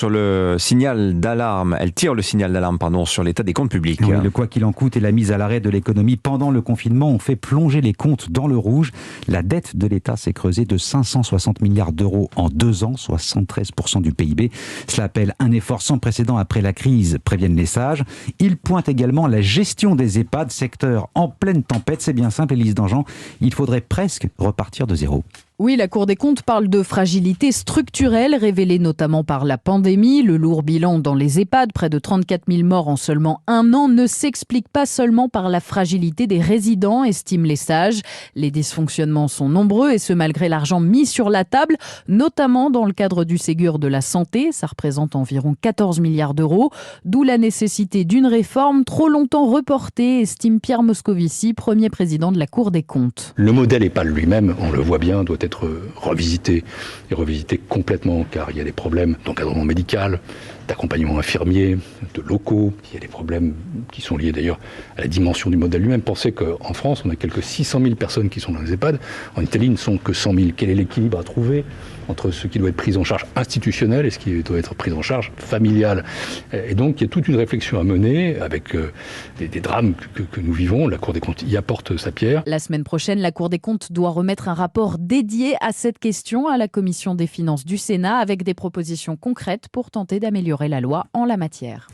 Sur le signal d'alarme, elle tire le signal d'alarme sur l'état des comptes publics. Oui, le quoi qu'il en coûte et la mise à l'arrêt de l'économie pendant le confinement ont fait plonger les comptes dans le rouge. La dette de l'État s'est creusée de 560 milliards d'euros en 2 ans, soit 113% du PIB. Cela appelle un effort sans précédent après la crise, préviennent les sages. Il pointe également la gestion des EHPAD, secteur en pleine tempête. C'est bien simple, Élise Dangean, il faudrait presque repartir de zéro. Oui, la Cour des comptes parle de fragilité structurelle révélée notamment par la pandémie. Le lourd bilan dans les EHPAD, près de 34 000 morts en seulement 1 an, ne s'explique pas seulement par la fragilité des résidents, estiment les sages. Les dysfonctionnements sont nombreux et ce malgré l'argent mis sur la table, notamment dans le cadre du Ségur de la santé. Ça représente environ 14 milliards d'euros, d'où la nécessité d'une réforme trop longtemps reportée, estime Pierre Moscovici, premier président de la Cour des comptes. Le modèle EHPAD lui-même, on le voit bien, doit être revisité et revisité complètement car il y a des problèmes d'encadrement médical, d'accompagnement infirmier, de locaux. Il y a des problèmes qui sont liés d'ailleurs à la dimension du modèle lui-même. Pensez qu'en France, on a quelques 600 000 personnes qui sont dans les EHPAD. En Italie, ils ne sont que 100 000. Quel est l'équilibre à trouver entre ce qui doit être pris en charge institutionnel et ce qui doit être pris en charge familial? Et donc, il y a toute une réflexion à mener avec des drames que nous vivons. La Cour des comptes y apporte sa pierre. La semaine prochaine, la Cour des comptes doit remettre un rapport dédié à cette question à la Commission des finances du Sénat avec des propositions concrètes pour tenter d'améliorer la loi en la matière.